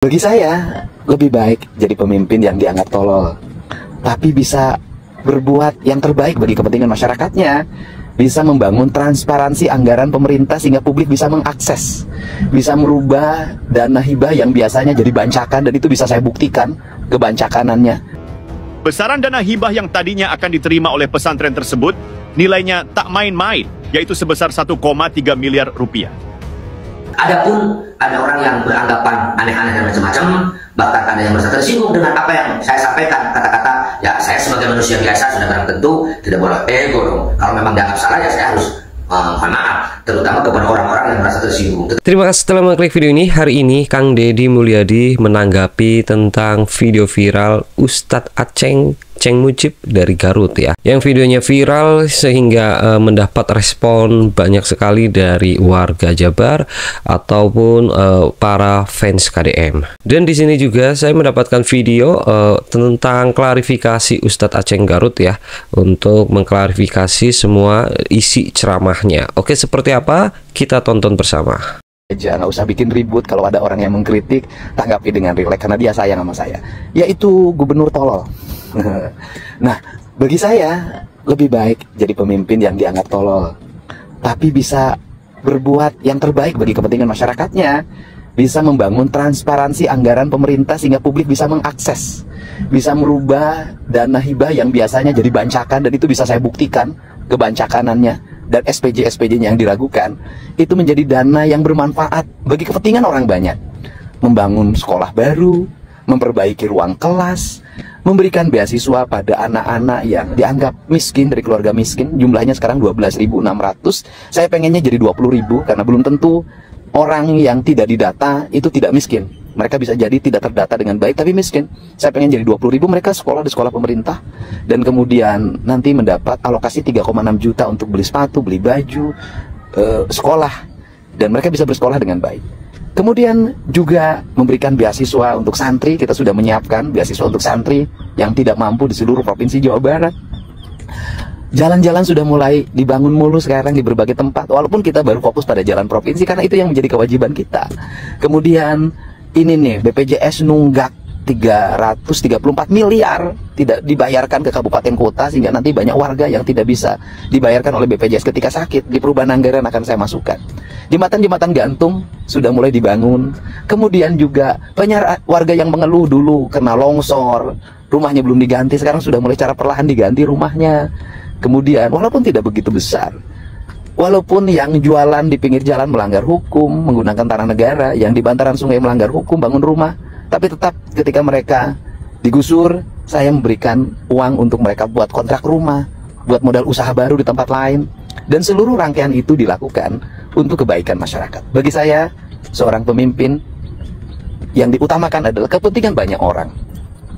Bagi saya, lebih baik jadi pemimpin yang dianggap tolol, tapi bisa berbuat yang terbaik bagi kepentingan masyarakatnya, bisa membangun transparansi anggaran pemerintah sehingga publik bisa mengakses, bisa merubah dana hibah yang biasanya jadi bancakan, dan itu bisa saya buktikan kebancakanannya. Besaran dana hibah yang tadinya akan diterima oleh pesantren tersebut nilainya tak main-main, yaitu sebesar 1,3 miliar rupiah. Adapun ada orang yang beranggapan aneh-aneh dan macam-macam, bahkan ada yang merasa tersinggung dengan apa yang saya sampaikan, kata-kata ya saya sebagai manusia biasa sudah barang tentu tidak boleh ego dong. Kalau memang dianggap salah ya saya harus mohon maaf, terutama kepada orang-orang yang merasa tersinggung. Terima kasih telah mengklik video ini. Hari ini Kang Deddy Mulyadi menanggapi tentang video viral Ustadz Aceng Mujib dari Garut ya, yang videonya viral sehingga mendapat respon banyak sekali dari warga Jabar ataupun para fans KDM. Dan di sini juga saya mendapatkan video tentang klarifikasi Ustadz Aceng Garut ya, untuk mengklarifikasi semua isi ceramahnya. Oke, seperti apa? Kita tonton bersama. Nggak usah bikin ribut. Kalau ada orang yang mengkritik, tanggapi dengan rileks karena dia sayang sama saya, yaitu gubernur tolol. Nah, bagi saya lebih baik jadi pemimpin yang dianggap tolol, tapi bisa berbuat yang terbaik bagi kepentingan masyarakatnya, bisa membangun transparansi anggaran pemerintah sehingga publik bisa mengakses, bisa merubah dana hibah yang biasanya jadi bancakan, dan itu bisa saya buktikan kebancakanannya, dan SPJ-SPJ-nya yang diragukan itu menjadi dana yang bermanfaat bagi kepentingan orang banyak, membangun sekolah baru, memperbaiki ruang kelas, memberikan beasiswa pada anak-anak yang dianggap miskin dari keluarga miskin. Jumlahnya sekarang 12.600. Saya pengennya jadi 20.000 karena belum tentu orang yang tidak didata itu tidak miskin. Mereka bisa jadi tidak terdata dengan baik tapi miskin. Saya pengen jadi 20.000 mereka sekolah di sekolah pemerintah, dan kemudian nanti mendapat alokasi 3,6 juta untuk beli sepatu, beli baju, sekolah, dan mereka bisa bersekolah dengan baik. Kemudian juga memberikan beasiswa untuk santri. Kita sudah menyiapkan beasiswa untuk santri yang tidak mampu di seluruh provinsi Jawa Barat. Jalan-jalan sudah mulai dibangun mulu sekarang di berbagai tempat, walaupun kita baru fokus pada jalan provinsi karena itu yang menjadi kewajiban kita. Kemudian ini nih, BPJS nunggak 334 miliar tidak dibayarkan ke kabupaten kota, sehingga nanti banyak warga yang tidak bisa dibayarkan oleh BPJS ketika sakit. Di perubahan anggaran akan saya masukkan. Jembatan-jembatan gantung sudah mulai dibangun. Kemudian juga banyak warga yang mengeluh dulu kena longsor, rumahnya belum diganti, sekarang sudah mulai cara perlahan diganti rumahnya. Kemudian walaupun tidak begitu besar, walaupun yang jualan di pinggir jalan melanggar hukum, menggunakan tanah negara, yang di bantaran sungai melanggar hukum, bangun rumah, tapi tetap ketika mereka digusur, saya memberikan uang untuk mereka buat kontrak rumah, buat modal usaha baru di tempat lain. Dan seluruh rangkaian itu dilakukan untuk kebaikan masyarakat. Bagi saya, seorang pemimpin yang diutamakan adalah kepentingan banyak orang,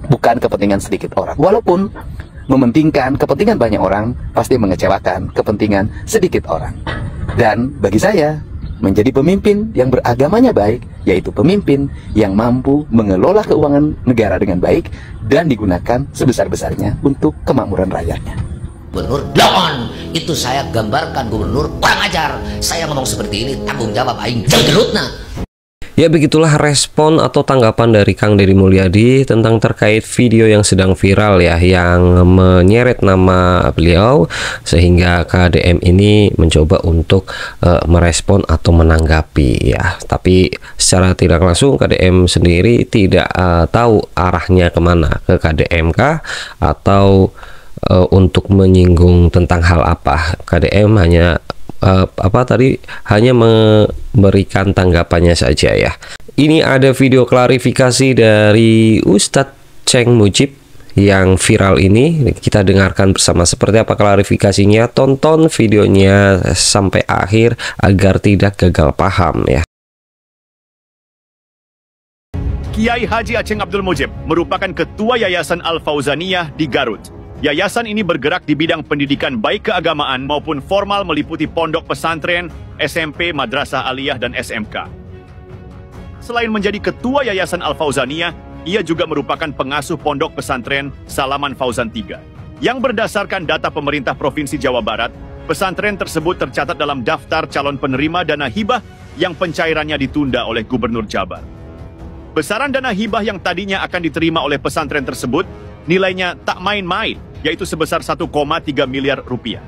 bukan kepentingan sedikit orang. Walaupun mementingkan kepentingan banyak orang, pasti mengecewakan kepentingan sedikit orang. Dan bagi saya, menjadi pemimpin yang beragamanya baik, yaitu pemimpin yang mampu mengelola keuangan negara dengan baik dan digunakan sebesar-besarnya untuk kemakmuran rakyatnya. Gubernur down, itu saya gambarkan gubernur kurang ajar. Saya ngomong seperti ini, tanggung jawab aing jenggelutna. Ya, begitulah respon atau tanggapan dari Kang Deddy Mulyadi tentang terkait video yang sedang viral ya, yang menyeret nama beliau, sehingga KDM ini mencoba untuk merespon atau menanggapi ya. Tapi secara tidak langsung KDM sendiri tidak tahu arahnya kemana, ke KDM kah atau untuk menyinggung tentang hal apa. KDM hanya hanya memberikan tanggapannya saja ya. Ini ada video klarifikasi dari Ustadz Aceng Mujib yang viral ini. Kita dengarkan bersama seperti apa klarifikasinya. Tonton videonya sampai akhir agar tidak gagal paham ya. Kiai Haji Aceng Abdul Mujib merupakan Ketua Yayasan Al-Fauzaniyah di Garut. Yayasan ini bergerak di bidang pendidikan baik keagamaan maupun formal, meliputi pondok pesantren, SMP, madrasah aliyah, dan SMK. Selain menjadi Ketua Yayasan Al-Fauzaniyah, ia juga merupakan pengasuh pondok pesantren Salaman Fauzan III. Yang berdasarkan data pemerintah Provinsi Jawa Barat, pesantren tersebut tercatat dalam daftar calon penerima dana hibah yang pencairannya ditunda oleh Gubernur Jabar. Besaran dana hibah yang tadinya akan diterima oleh pesantren tersebut nilainya tak main-main, yaitu sebesar 1,3 miliar rupiah.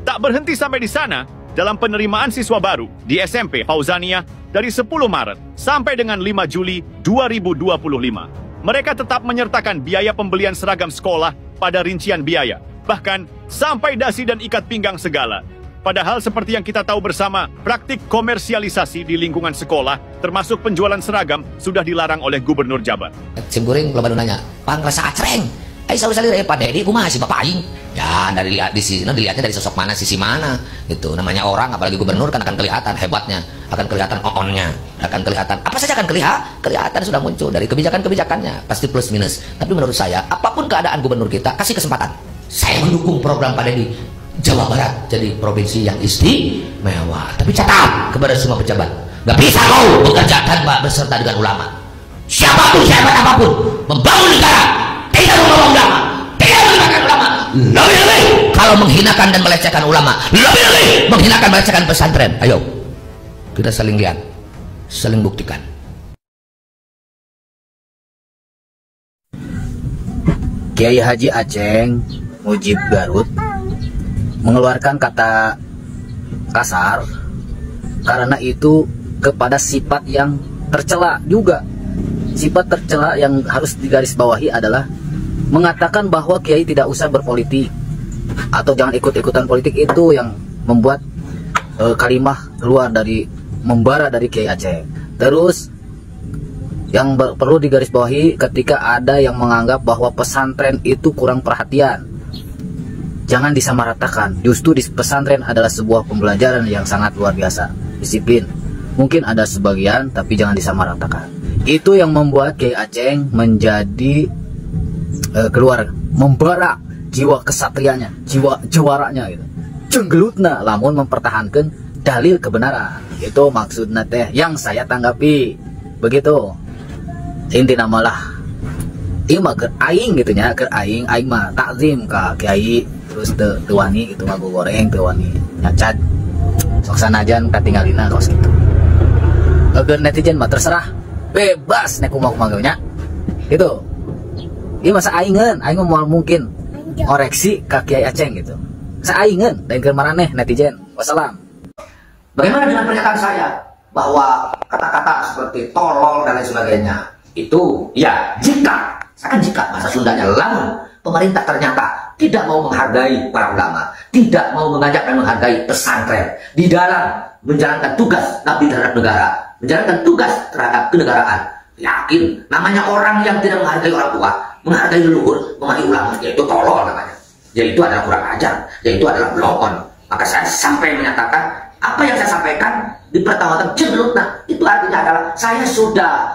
Tak berhenti sampai di sana, dalam penerimaan siswa baru di SMP Fauzaniyah dari 10 Maret sampai dengan 5 Juli 2025, mereka tetap menyertakan biaya pembelian seragam sekolah pada rincian biaya, bahkan sampai dasi dan ikat pinggang segala. Padahal seperti yang kita tahu bersama, praktik komersialisasi di lingkungan sekolah, termasuk penjualan seragam, sudah dilarang oleh Gubernur Jabar. Simkuring belum nanya, Pang rasa acreng. Selalu salir Pak Dedi, aku masih Bapak Aing. Ya, dari lihat di sini, dilihatnya dari sosok mana, sisi mana. Itu namanya orang, apalagi gubernur kan akan kelihatan hebatnya, akan kelihatan on-nya, akan kelihatan apa saja akan kelihatan sudah muncul dari kebijakan-kebijakannya, pasti plus minus. Tapi menurut saya, apapun keadaan gubernur kita, kasih kesempatan. Saya mendukung program Pak Dedi. Jawa Barat jadi provinsi yang istimewa. Tapi catat kepada semua pejabat, nggak bisa kau bekerja tanpa berserta dengan ulama. Siapapun, siapa apapun, membangun negara tidak membawa ulama, tidak melibatkan ulama. Lebih-lebih kalau menghinakan dan melecehkan ulama, lebih-lebih menghinakan melecehkan pesantren. Ayo kita saling lihat, saling buktikan. Kiai Haji Aceng Mujib Garut mengeluarkan kata kasar karena itu kepada sifat yang tercela juga. Sifat tercela yang harus digarisbawahi adalah mengatakan bahwa Kiai tidak usah berpolitik atau jangan ikut-ikutan politik. Itu yang membuat kalimah keluar dari membara dari Kiai Aceh. Terus yang perlu digarisbawahi ketika ada yang menganggap bahwa pesantren itu kurang perhatian, jangan disamaratakan. Justru di pesantren adalah sebuah pembelajaran yang sangat luar biasa, disiplin. Mungkin ada sebagian, tapi jangan disamaratakan. Itu yang membuat Kiai Aceng menjadi keluar membara jiwa kesatrianya, jiwa juaranya gitu. Jenggelutna lamun mempertahankan dalil kebenaran. Itu maksudnya teh yang saya tanggapi. Begitu. Intina malah mah ke aing gitu nya, ke aing mah takzim ka Kiai. Terus teu wani itu mah goreng, teu wani nyacat. Sok sanajan katinggalina kaos gitu. Agar netizen mah terserah, bebas nek kumaha nya. Gitu. Ieu mah saingeun, aing mah mungkin koreksi ka Kiai Aceng gitu. Saingeun dan keur maraneh netizen. Wassalam. Bagaimana dengan pernyataan saya bahwa kata-kata seperti tolol dan lain sebagainya itu ya jika bahasa Sundanya lamun pemerintah ternyata tidak mau menghargai para ulama, tidak mau mengajak dan menghargai pesantren di dalam menjalankan tugas nabi terhadap negara, menjalankan tugas terhadap kenegaraan. Yakin namanya orang yang tidak menghargai orang tua, menghargai leluhur, menghargai ulama, yaitu tolol namanya, yaitu adalah kurang ajar, yaitu adalah blow-on. Maka saya sampai menyatakan apa yang saya sampaikan di pertama cenderungnya itu artinya adalah saya sudah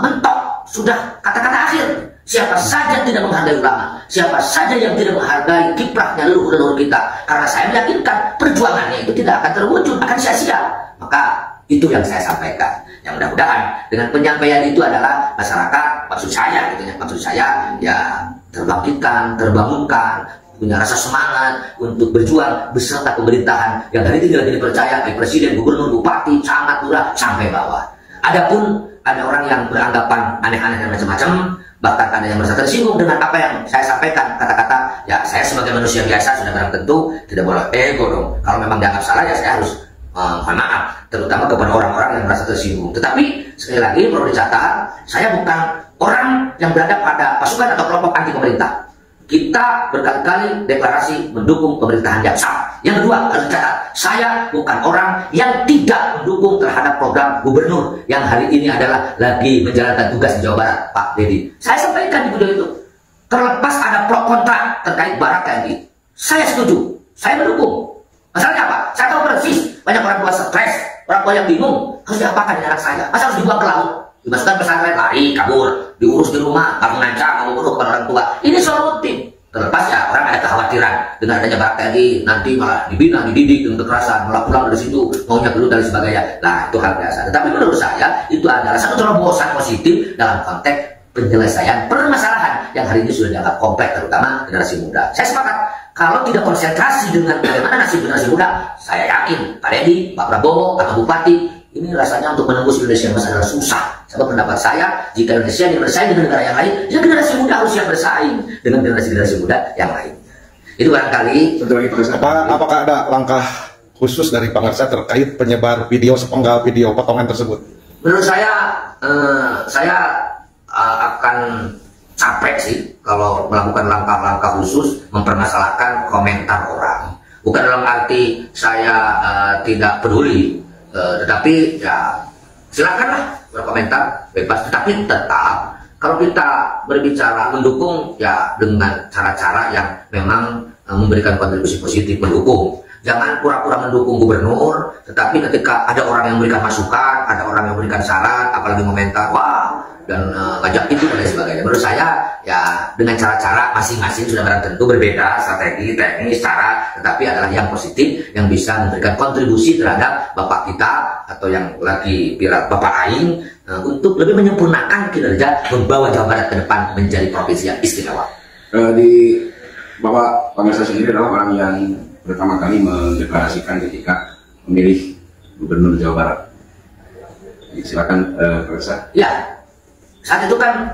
mentok, sudah kata-kata akhir. Siapa saja tidak menghargai ulama, siapa saja yang tidak menghargai kiprahnya leluhur-leluhur kita, karena saya meyakinkan perjuangannya itu tidak akan terwujud, akan sia-sia. Maka itu yang saya sampaikan. Yang mudah-mudahan dengan penyampaian itu adalah masyarakat, maksud saya ya terbangkitkan, terbangunkan, punya rasa semangat untuk berjuang beserta pemerintahan yang dari tidak dipercaya baik presiden, gubernur, bupati, camat, lurah sampai bawah. Adapun ada orang yang beranggapan aneh-aneh dan macam-macam, bahkan ada yang merasa tersinggung dengan apa yang saya sampaikan, kata-kata ya saya sebagai manusia biasa sudah barang tentu tidak boleh ego dong. Kalau memang dianggap salah ya saya harus mohon maaf, terutama kepada orang-orang yang merasa tersinggung. Tetapi sekali lagi perlu dicatat, saya bukan orang yang berada pada pasukan atau kelompok anti pemerintah. Kita berkali-kali deklarasi mendukung pemerintahan yang sah. Yang kedua, harus dicatat, saya bukan orang yang tidak mendukung terhadap program gubernur yang hari ini adalah lagi menjalankan tugas di Jawa Barat, Pak Dedi. Saya sampaikan di video itu, terlepas ada pro kontra terkait Barat TNI, saya setuju, saya mendukung. Masalahnya apa? Saya tahu persis banyak orang tua stres, orang tua yang bingung harus diapakan dengan anak saya. Masa harus dibuang ke laut? Dimasukkan pesantren, lari, kabur, diurus di rumah, kamu ngancam, kamu buruk kepada orang tua. Ini soal rutin. Terlepas ya orang ada kekhawatiran dengan adanya Barat TNI nanti malah dibina, dididik dengan kekerasan, malah pulang dari situ maunya gelut dan sebagainya. Nah itu hal biasa. Tetapi menurut saya itu adalah satu terobosan positif dalam konteks penyelesaian permasalahan yang hari ini sudah dianggap kompleks, terutama generasi muda. Saya sepakat Kalau tidak konsentrasi dengan bagaimana nasib generasi muda, saya yakin Pak Deddy, Pak Prabowo, Pak Bupati, ini rasanya untuk menembus Indonesia yang adalah susah. Sebab pendapat saya, jika Indonesia ingin bersaing dengan negara yang lain, ya generasi muda harus yang bersaing dengan generasi muda yang lain. Itu barangkali. Apakah ada langkah khusus dari Pak Arsa terkait penyebar video sepenggal video potongan tersebut? Menurut saya akan capek sih kalau melakukan langkah-langkah khusus mempermasalahkan komentar orang. Bukan dalam arti saya tidak peduli, tetapi ya silakanlah berkomentar bebas. Tetapi tetap kalau kita berbicara mendukung ya dengan cara-cara yang memang memberikan kontribusi positif, mendukung. Jangan pura-pura mendukung gubernur, tetapi ketika ada orang yang memberikan masukan, ada orang yang memberikan saran, apalagi komentar, wah, dan ngajak itu dan lain sebagainya. Menurut saya, ya dengan cara-cara masing-masing sudah barang tentu berbeda, strategi, teknis, cara, tetapi adalah yang positif, yang bisa memberikan kontribusi terhadap Bapak kita, atau yang lagi viral Bapak Aing, untuk lebih menyempurnakan kinerja, membawa Jawa Barat ke depan menjadi provinsi yang istimewa. Di Bapak Pangarsa sendiri adalah orang yang pertama kali mendeklarasikan ketika memilih Gubernur Jawa Barat. Silakan Pak. Ya, saat itu kan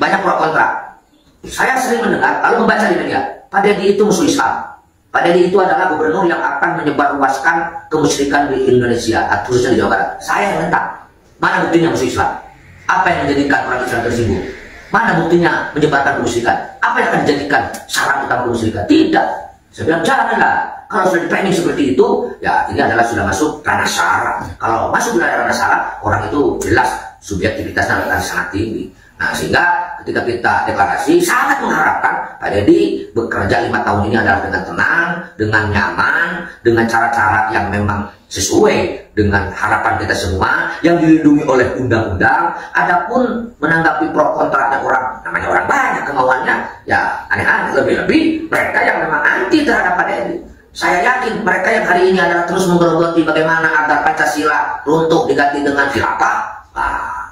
banyak pro kontra. Saya sering mendengar, lalu membaca di media, Pak Deddy itu musuh Islam. Pak Deddy itu adalah gubernur yang akan menyebarluaskan kemusyrikan di Indonesia, khususnya di Jawa Barat. Saya yang mentah. Mana buktinya musuh Islam? Apa yang menjadikan orang Islam tersinggung? Mana buktinya menyebarkan kemusyrikan? Apa yang akan dijadikan syarat utama kemusyrikan? Tidak. Saya bilang janganlah. Kalau sudah di-planning seperti itu, ya ini adalah sudah masuk ranah syarat. Kalau masuk ke ranah syarat, orang itu jelas subjektivitasnya akan sangat tinggi. Nah, sehingga ketika kita deklarasi, sangat mengharapkan Pak Deddy bekerja 5 tahun ini adalah dengan tenang, dengan nyaman, dengan cara-cara yang memang sesuai dengan harapan kita semua, yang dilindungi oleh undang-undang. Adapun menanggapi pro kontra ada orang, namanya orang banyak kemauannya, ya aneh-aneh, lebih-lebih mereka yang memang anti terhadap Pak Deddy. Saya yakin mereka yang hari ini adalah terus menggerogoti bagaimana agar Pancasila runtuh diganti dengan khilafah.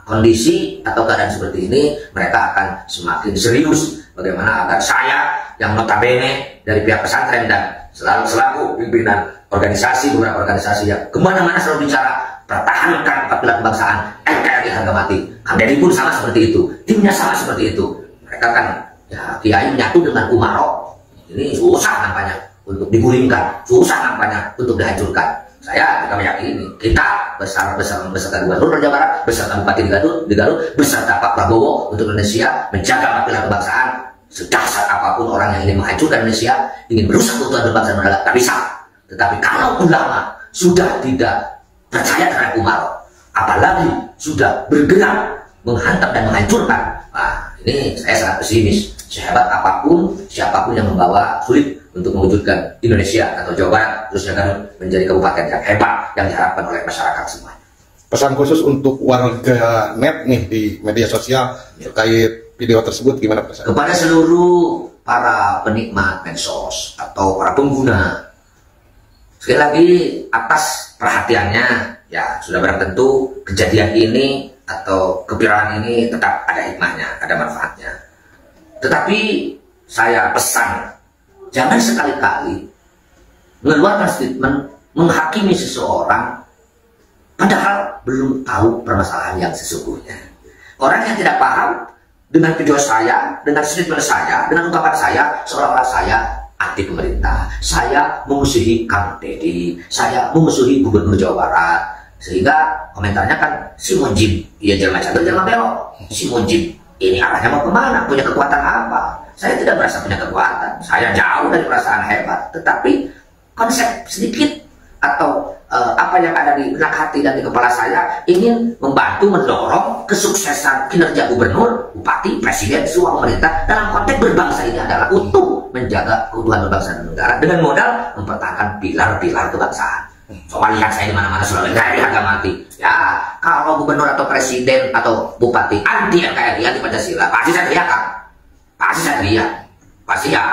Kondisi atau keadaan seperti ini, mereka akan semakin serius bagaimana agar saya yang notabene dari pihak pesantren dan selaku pimpinan organisasi, beberapa organisasi yang kemana-mana selalu bicara pertahankan kedaulatan kebangsaan, NKRI harga mati. Kang Deddy pun sama seperti itu, timnya sama seperti itu. Mereka kan ya Kiai menyatu dengan Umaro, ini susah nampaknya untuk digulingkan, susah nampaknya untuk dihancurkan. Saya juga meyakini kita beserta Gubernur Jawa Barat, beserta Bupati di Garut, beserta Pak Prabowo untuk Indonesia menjaga kedaulatan kebangsaan. Sedahsyat apapun orang yang ingin menghancurkan Indonesia, ingin merusak keutuhan berbangsa dan negara, tak bisa. Tetapi kalau ulama sudah tidak percaya terhadap Umaro, apalagi sudah bergerak menghantam dan menghancurkan, ini saya sangat pesimis. Sehebat apapun, siapapun yang membawa sulit untuk mewujudkan Indonesia atau Jawa Barat, khususnya Garut, menjadi kabupaten yang hebat yang diharapkan oleh masyarakat semua. Pesan khusus untuk warga net nih di media sosial terkait video tersebut gimana pesan? Kepada seluruh para penikmat medsos atau para pengguna, sekali lagi atas perhatiannya, ya sudah barang tentu kejadian ini atau keviralan ini tetap ada hikmahnya, ada manfaatnya. Tetapi saya pesan, jangan sekali-kali mengeluarkan statement menghakimi seseorang padahal belum tahu permasalahan yang sesungguhnya. Orang yang tidak paham dengan video saya, dengan statement saya, dengan ungkapan saya, seolah-olah saya anti pemerintah, saya memusuhi Kang Deddy, saya memusuhi Gubernur Jawa Barat. Sehingga komentarnya kan si Mujib, iya jangan catur jangan belok, si Mujib ini arahnya mau kemana, punya kekuatan apa? Saya tidak merasa punya kekuatan, saya jauh dari perasaan hebat, tetapi konsep sedikit atau apa yang ada di benak hati dan di kepala saya ingin membantu mendorong kesuksesan kinerja gubernur, bupati, presiden, semua pemerintah dalam konteks berbangsa ini adalah untuk menjaga keutuhan berbangsa dan negara dengan modal mempertahankan pilar-pilar kebangsaan. Coba lihat saya di mana-mana selalu NKRI harga mati. Ya, kalau gubernur atau presiden atau bupati anti NKRI, anti Pancasila, pasti saya teriakan. Pasti saya teriak. Pasti ya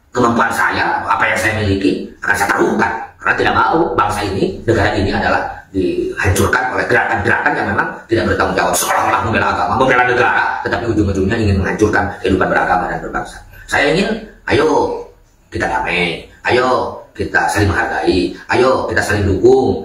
kemampuan saya, apa yang saya miliki akan saya taruhkan. Karena tidak mau bangsa ini, negara ini adalah dihancurkan oleh gerakan-gerakan yang memang tidak bertanggung jawab, seolah-olah membela agama, membela negara, tetapi ujung-ujungnya ingin menghancurkan kehidupan beragama dan berbangsa. Saya ingin, ayo kita damai, ayo kita saling menghargai, ayo kita saling dukung,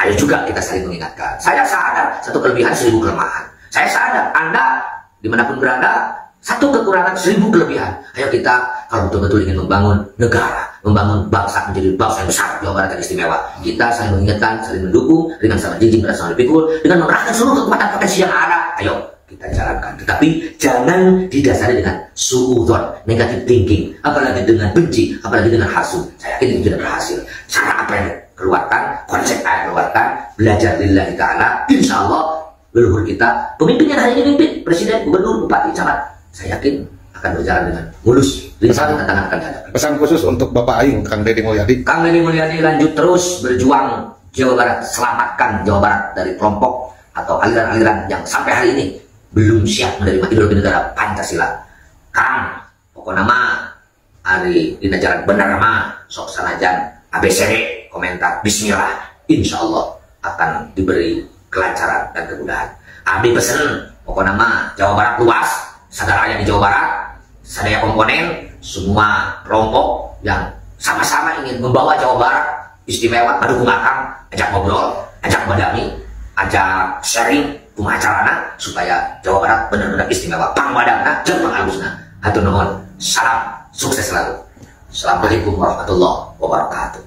ayo juga kita saling mengingatkan. Saya sadar satu kelebihan 1000 kelemahan. Saya sadar Anda dimanapun berada satu kekurangan 1000 kelebihan. Ayo kita kalau betul-betul ingin membangun negara, membangun bangsa menjadi bangsa yang besar, Jawa Barat yang istimewa, kita saling mengingatkan, saling mendukung dengan sama jinjing dan sama dipikul, dengan mengerahkan seluruh kekuatan potensi yang ada. Ayo kita jalankan, tetapi jangan didasari dengan suudzon, negative thinking, apalagi dengan benci, apalagi dengan hasud. Saya yakin itu tidak berhasil. Cara apa yang keluarkan, konsep yang keluarkan, belajar lillahi ta'ala, insya Allah leluhur kita, pemimpin yang hari ini mimpin, presiden, gubernur, bupati, camat, saya yakin akan berjalan dengan mulus. Tantangan akan dihadapi. Pesan khusus untuk Bapak Aing, Kang Deddy Mulyadi. Kang Deddy Mulyadi, lanjut terus berjuang Jawa Barat, selamatkan Jawa Barat dari kelompok atau aliran-aliran yang sampai hari ini belum siap menerima ideologi negara Pancasila. Kang, pokoknya nama hari dina jalan benar mah sok sanajan ABCD komentar Bismillah, insya Allah akan diberi kelancaran dan kemudahan. Abdi pesen pokoknya nama Jawa Barat luas, sadaranya di Jawa Barat, sadaya komponen, semua kelompok yang sama-sama ingin membawa Jawa Barat istimewa, mendukung Akang, ajak ngobrol, ajak badami, ajak sharing pemacarana supaya Jawa Barat benar-benar istimewa. Pangwadana jeung pangagusna. Hatur nuhun. Salam sukses selalu. Assalamualaikum warahmatullahi wabarakatuh.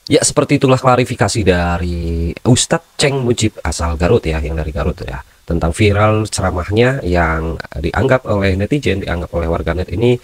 Ya, seperti itulah klarifikasi dari Ustadz Cheng Mujib asal Garut ya, yang dari Garut ya, tentang viral ceramahnya yang dianggap oleh netizen, dianggap oleh warganet ini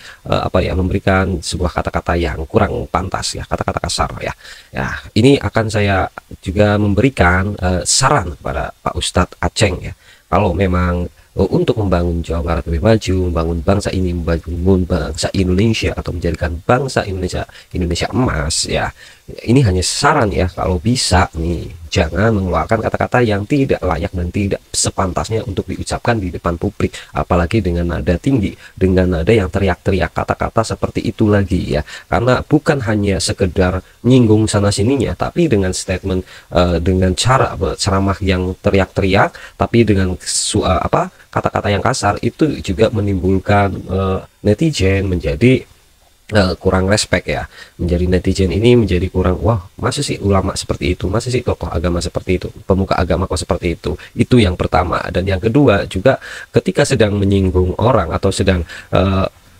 memberikan sebuah kata-kata yang kurang pantas ya, kata-kata kasar ya. Ya, ini akan saya juga memberikan saran kepada Pak Ustadz Aceng ya. Kalau memang untuk membangun Jawa Barat lebih maju, membangun bangsa ini, membangun bangsa Indonesia atau menjadikan bangsa Indonesia emas ya. Ini hanya saran ya, kalau bisa nih jangan mengeluarkan kata-kata yang tidak layak dan tidak sepantasnya untuk diucapkan di depan publik, apalagi dengan nada tinggi, dengan nada yang teriak-teriak, kata-kata seperti itu lagi ya. Karena bukan hanya sekedar nyinggung sana sininya, tapi dengan statement dengan cara ceramah yang teriak-teriak, tapi dengan kata-kata yang kasar, itu juga menimbulkan netizen menjadi kurang respect ya, menjadi netizen ini menjadi kurang, wah masa sih ulama seperti itu, masa sih tokoh agama seperti itu, pemuka agama kok seperti itu yang pertama. Dan yang kedua juga, ketika sedang menyinggung orang atau sedang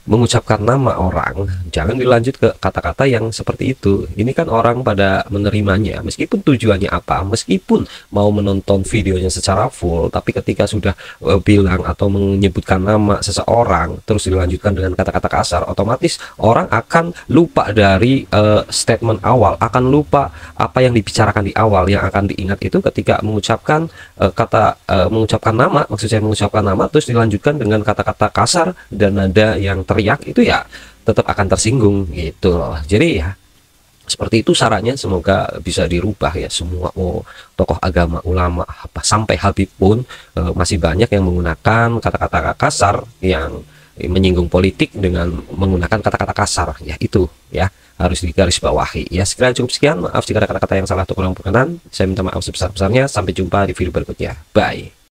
mengucapkan nama orang, jangan dilanjut ke kata-kata yang seperti itu. Ini kan orang pada menerimanya, meskipun tujuannya apa, meskipun mau menonton videonya secara full, tapi ketika sudah bilang atau menyebutkan nama seseorang terus dilanjutkan dengan kata-kata kasar, otomatis orang akan lupa dari statement awal, akan lupa apa yang dibicarakan di awal. Yang akan diingat itu ketika mengucapkan mengucapkan nama, maksud saya mengucapkan nama terus dilanjutkan dengan kata-kata kasar dan nada yang teriak, itu ya tetap akan tersinggung gitu loh. Jadi ya seperti itu sarannya, semoga bisa dirubah ya semua tokoh agama, ulama, sampai Habib pun masih banyak yang menggunakan kata-kata kasar yang menyinggung politik dengan menggunakan kata-kata kasar ya, itu ya harus digarisbawahi ya. Sekiranya cukup sekian, maaf jika ada kata-kata yang salah atau kurang berkenan, saya minta maaf sebesar-besarnya. Sampai jumpa di video berikutnya, bye.